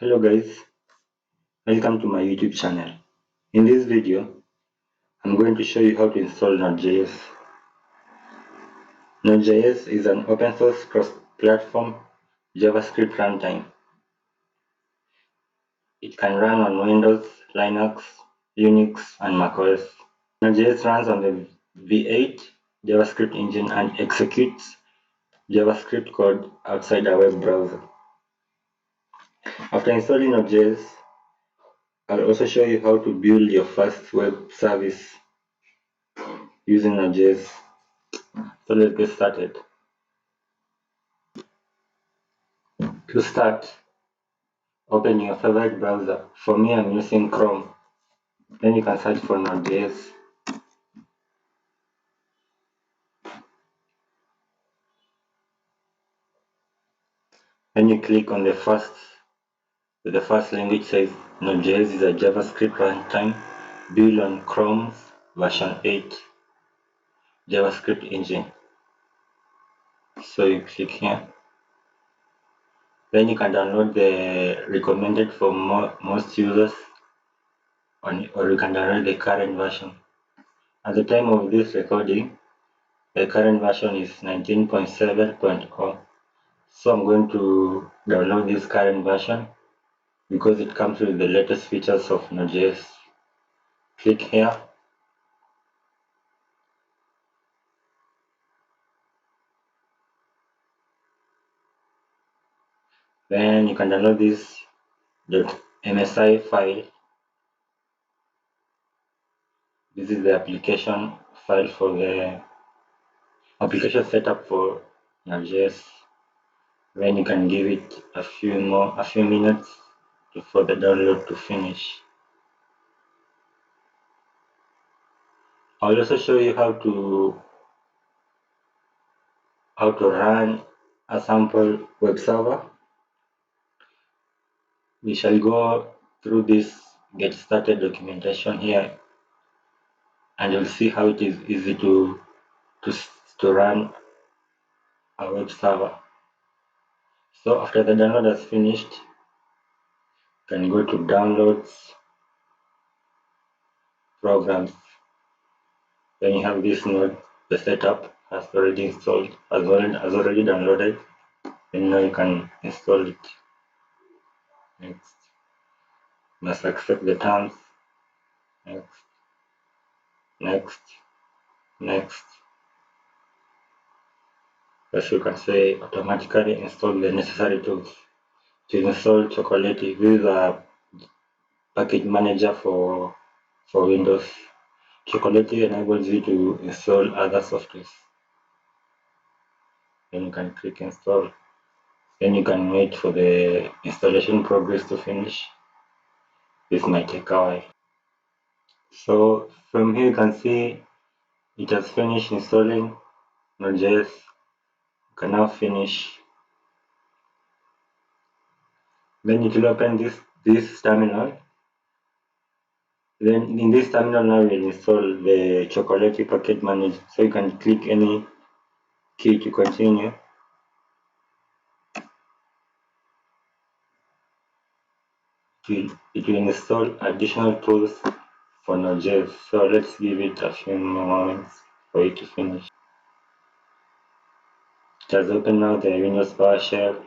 Hello guys, welcome to my YouTube channel. In this video, I'm going to show you how to install Node.js. Node.js is an open source cross-platform JavaScript runtime. It can run on Windows, Linux, Unix, and macOS. Node.js runs on the V8 JavaScript Engine and executes JavaScript code outside a web browser. After installing Node.js, I'll also show you how to build your first web service using Node.js. So let's get started. To start, open your favorite browser. For me, I'm using Chrome. Then you can search for Node.js. Then you click on the first link which says Node.js is a JavaScript runtime built on Chrome's version 8 JavaScript engine. So you click here. Then you can download the recommended for most users, or you can download the current version. At the time of this recording, the current version is 19.7.0. So I'm going to download this current version because it comes with the latest features of Node.js. Click here. Then you can download this .msi file. This is the application file for the application setup for Node.js. Then you can give it a few minutes for the download to finish. I'll also show you how to run a sample web server. We shall go through this get started documentation here, and you'll see how it is easy to run a web server. So after the download has finished, you can go to downloads, programs. Then you have this node, the setup has already installed, has already downloaded. And now you can install it. Next. Must accept the terms. Next. Next. Next. As you can say, automatically install the necessary tools. To install Chocolate, this is a package manager for Windows. Chocolate enables you to install other softwares. Then you can click install. Then you can wait for the installation progress to finish. This might take a while. So from here you can see it has finished installing Node.js. You can now finish. Then it will open this terminal. Then in this terminal now we'll install the Chocolate package manager. So you can click any key to continue. It will install additional tools for Node.js. So let's give it a few more moments for it to finish. It has opened now the Windows PowerShell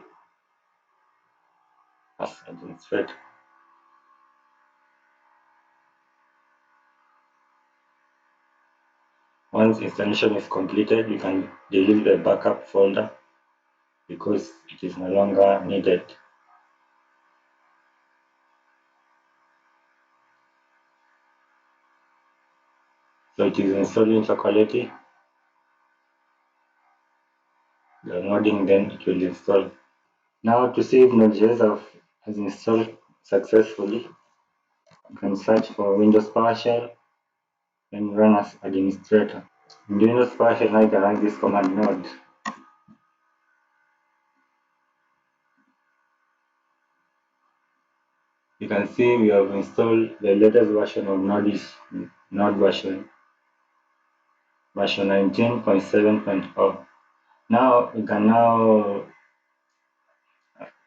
as administrator. Once installation is completed, you can delete the backup folder because it is no longer needed. So it is installing Chocolate. Downloading, then it will install. Now to see if Node.js has installed successfully, you can search for Windows PowerShell and run as administrator. In Windows PowerShell now you can run this command node. You can see we have installed the latest version of Node version 19.7.0. Now we can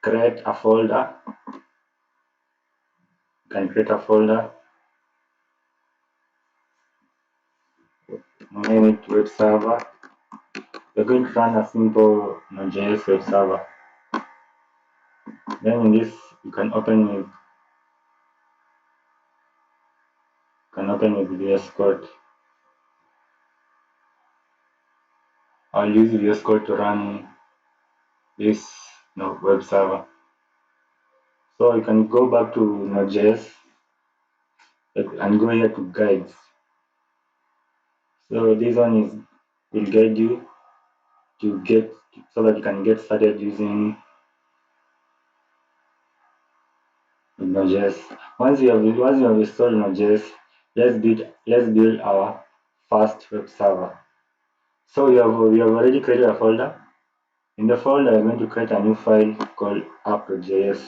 create a folder You can create a folder, name it web server. We're going to run a simple Node.js web server. Then in this, you can open with VS Code. I'll use VS Code to run this web server. So you can go back to Node.js and go here to guides. So this one will guide you so that you can get started using Node.js. Once you have installed Node.js, let's build our first web server. So we have already created a folder. In the folder, I'm going to create a new file called app.js.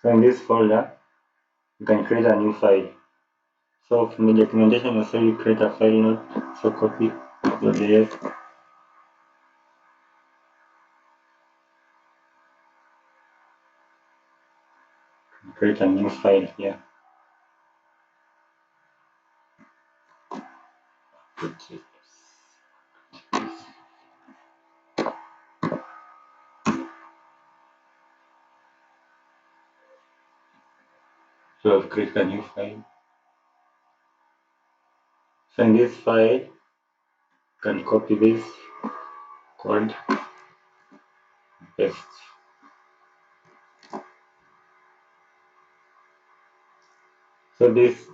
So in this folder, you can create a new file. So from the documentation, also you create a file node. So copy app.js. Create a new file here. So I've created a new file. So in this file, you can copy this code, paste. So this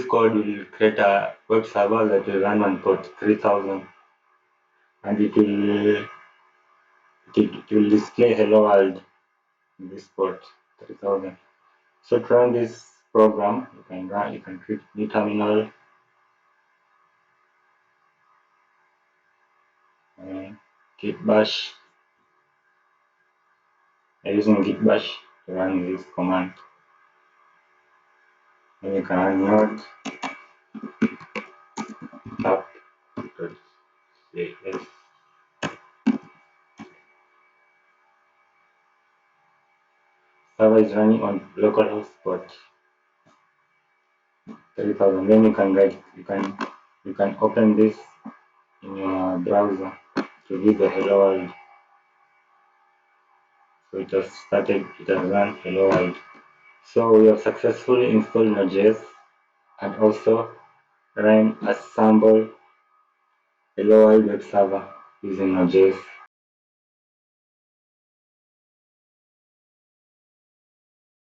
code will create a web server that will run on port 3000, and it will display hello world in this port 3000. So to run this program, you can create new terminal, git bash. I'm using git bash to run this command. Then you can run node app.js. Server is running on localhost port 3000. Then you can open this in your browser to view the hello world. So it has run hello world. So we have successfully installed Node.js and also ran a sample hello world web server using Node.js.